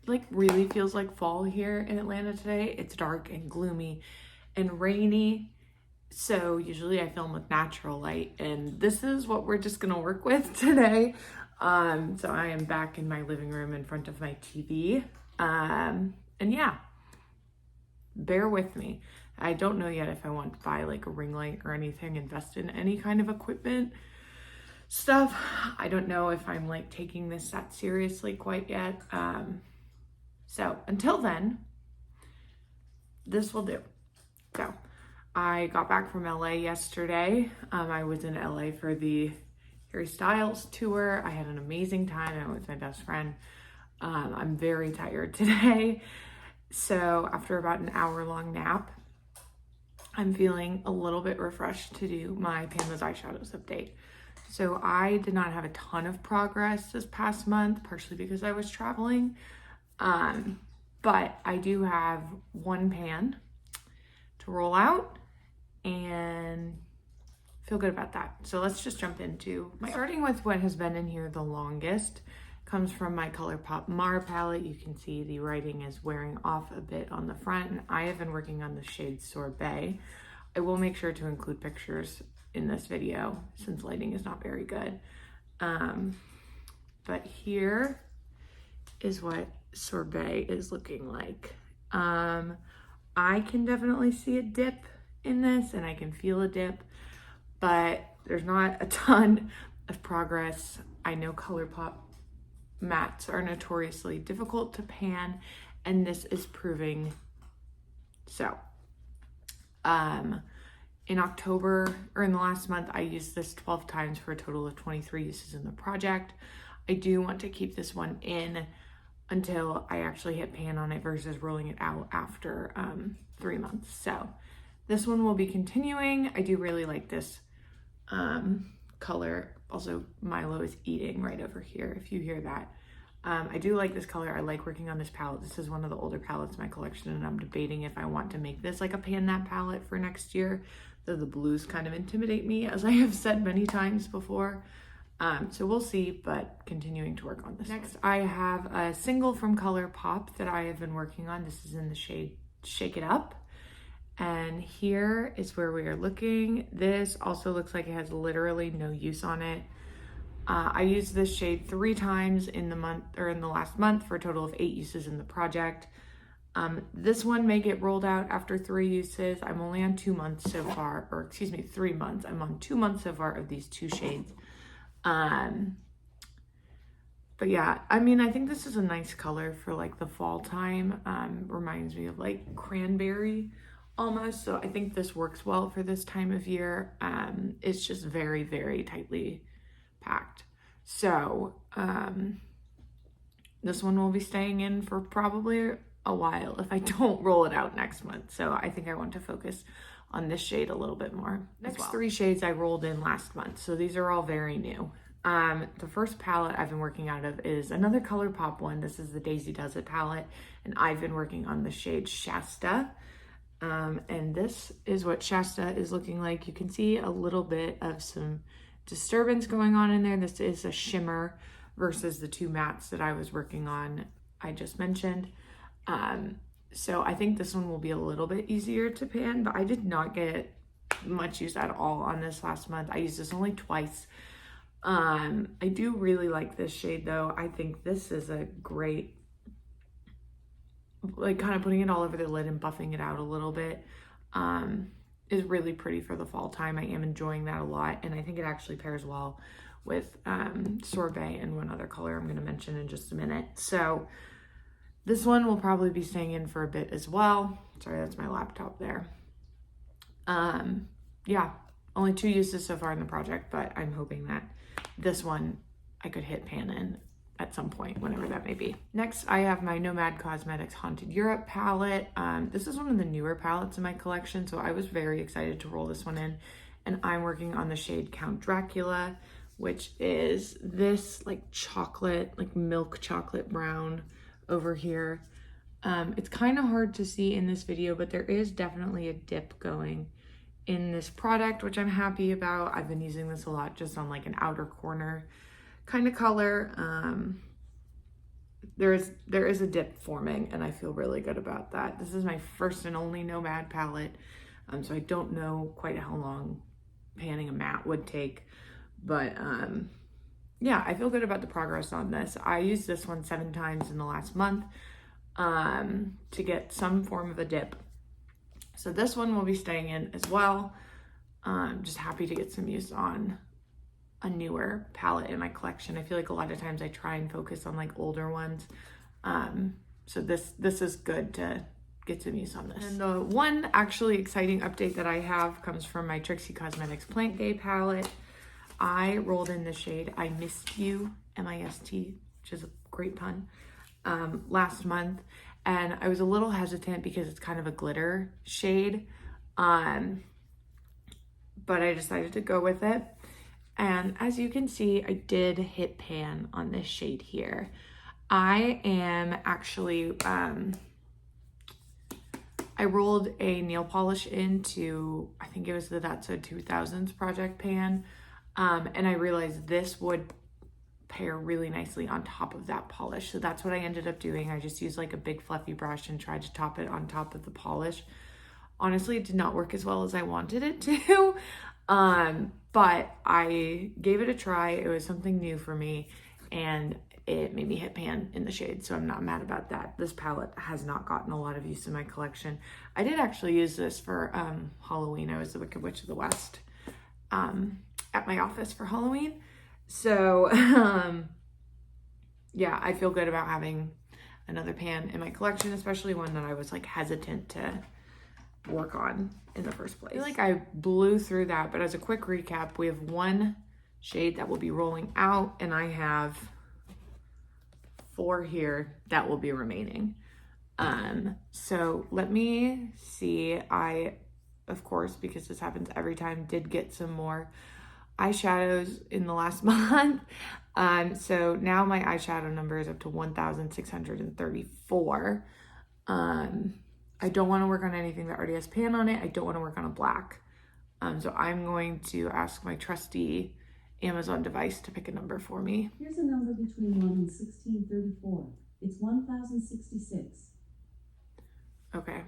like really feels like fall here in Atlanta today. It's dark and gloomy and rainy. So usually I film with natural light, and this is what we're just gonna work with today. So I am back in my living room in front of my TV. And yeah, bear with me. I don't know yet if I want to buy like a ring light or anything, invest in any kind of equipment stuff. I don't know if I'm like taking this that seriously quite yet. So until then, this will do. So I got back from LA yesterday. I was in LA for the Harry Styles tour. I had an amazing time. I went with my best friend. I'm very tired today. So after about an hour-long nap, I'm feeling a little bit refreshed to do my Pamela's Eyeshadows update. So I did not have a ton of progress this past month, partially because I was traveling. But I do have one pan to roll out and feel good about that. So let's just jump into starting with what has been in here the longest. Comes from my ColourPop Mar palette. You can see the writing is wearing off a bit on the front, and I have been working on the shade Sorbet. I will make sure to include pictures in this video since lighting is not very good. But here is what Sorbet is looking like. I can definitely see a dip in this, and I can feel a dip, but there's not a ton of progress. I know ColourPop mattes are notoriously difficult to pan, and this is proving so. In October, or in the last month, I used this 12 times for a total of 23 uses in the project. I do want to keep this one in until I actually hit pan on it versus rolling it out after 3 months. So this one will be continuing. I do really like this color. Also, Milo is eating right over here, if you hear that. I do like this color. I like working on this palette. This is one of the older palettes in my collection, and I'm debating if I want to make this like a pan that palette for next year, though the blues kind of intimidate me, as I have said many times before. So we'll see, but continuing to work on this. Next, I have a single from ColourPop that I have been working on. This is in the shade Shake It Up. And here is where we are looking. This also looks like it has literally no use on it. I used this shade 3 times in the month, or in the last month, for a total of 8 uses in the project. This one may get rolled out after 3 uses. I'm only on 2 months so far, or excuse me, 3 months. I'm on 2 months so far of these 2 shades. But yeah, I mean, I think this is a nice color for like the fall time. Reminds me of like cranberry almost. So I think this works well for this time of year. It's just very, very tightly packed. So this one will be staying in for probably a while if I don't roll it out next month. So I think I want to focus on this shade a little bit more. Next 3 shades I rolled in last month. So these are all very new. The first palette I've been working out of is another ColourPop one. This is the Daisy Does It palette, and I've been working on the shade Shasta. And this is what Shasta is looking like. You can see a little bit of some disturbance going on in there. This is a shimmer versus the 2 mattes that I was working on I just mentioned. So I think this one will be a little bit easier to pan, but I did not get much use at all on this last month. I used this only twice. I do really like this shade though. I think this is a great, like kind of putting it all over the lid and buffing it out a little bit, is really pretty for the fall time. I am enjoying that a lot, and I think it actually pairs well with Sorbet and one other color I'm going to mention in just a minute. So this one will probably be staying in for a bit as well. Sorry, that's my laptop there. Yeah, only 2 uses so far in the project, but I'm hoping that this one I could hit pan in at some point, whenever that may be. Next, I have my Nomad Cosmetics Haunted Europe palette. This is one of the newer palettes in my collection, so I was very excited to roll this one in. And I'm working on the shade Count Dracula, which is this like chocolate, like milk chocolate brown over here. It's kind of hard to see in this video, but there is definitely a dip going in this product, which I'm happy about. I've been using this a lot just on like an outer corner kind of color. there is a dip forming, and I feel really good about that. This is my first and only Nomad palette, so I don't know quite how long panning a matte would take, but yeah, I feel good about the progress on this. I used this one 7 times in the last month to get some form of a dip. So this one will be staying in as well. Just happy to get some use on a newer palette in my collection. I feel like a lot of times I try and focus on like older ones. So this is good to get some use on this. And the one actually exciting update that I have comes from my Trixie Cosmetics Plant Day palette. I rolled in the shade I Missed You, M-I-S-T, which is a great pun, last month. And I was a little hesitant because it's kind of a glitter shade. But I decided to go with it. And as you can see, I did hit pan on this shade here. I am actually, I rolled a nail polish into, I think it was the Datsun 2000s Project Pan. And I realized this would pair really nicely on top of that polish. So that's what I ended up doing. I just used like a big fluffy brush and tried to top it on top of the polish. Honestly, it did not work as well as I wanted it to. But I gave it a try. It was something new for me, and it made me hit pan in the shade, so I'm not mad about that. This palette has not gotten a lot of use in my collection. I did actually use this for Halloween. I was the Wicked Witch of the West at my office for Halloween. So yeah, I feel good about having another pan in my collection, especially one that I was like hesitant to work on in the first place. I feel like I blew through that, but as a quick recap, we have one shade that will be rolling out, and I have 4 here that will be remaining. So let me see. I, of course, because this happens every time, did get some more eyeshadows in the last month. So now my eyeshadow number is up to 1,634. I don't want to work on anything that already has pan on it. I don't want to work on a black. So I'm going to ask my trusty Amazon device to pick a number for me. Here's a number between 1 and 1634. It's 1,066. Okay,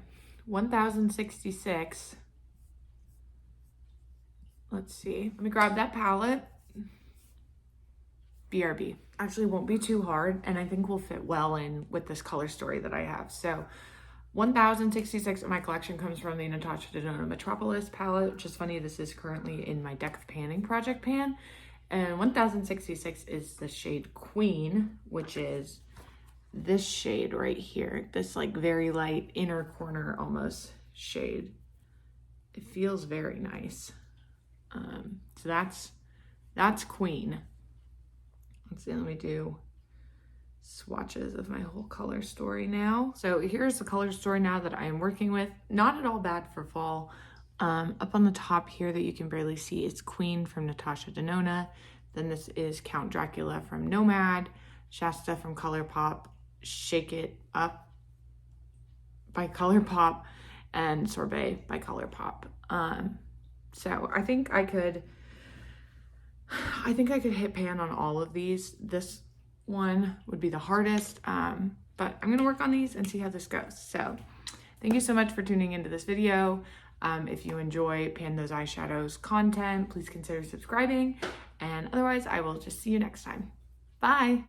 1,066. Let's see. Let me grab that palette. BRB. Actually won't be too hard, and I think will fit well in with this color story that I have. So 1,066 of my collection comes from the Natasha Denona Metropolis palette, which is funny. This is currently in my deck of panning Project Pan. And 1,066 is the shade Queen, which is this shade right here. This like very light inner corner almost shade. It feels very nice. So that's Queen. Let's see, let me do swatches of my whole color story now. So here's the color story now that I am working with. Not at all bad for fall. Up on the top here that you can barely see, it's Queen from Natasha Denona. Then this is Count Dracula from Nomad, Shasta from ColourPop, Shake It Up by ColourPop, and Sorbet by ColourPop. So I think I could hit pan on all of these. This one would be the hardest, but I'm gonna work on these and see how this goes. So thank you so much for tuning into this video. If you enjoy Pan Those Eyeshadows content, please consider subscribing, and otherwise I will just see you next time. Bye.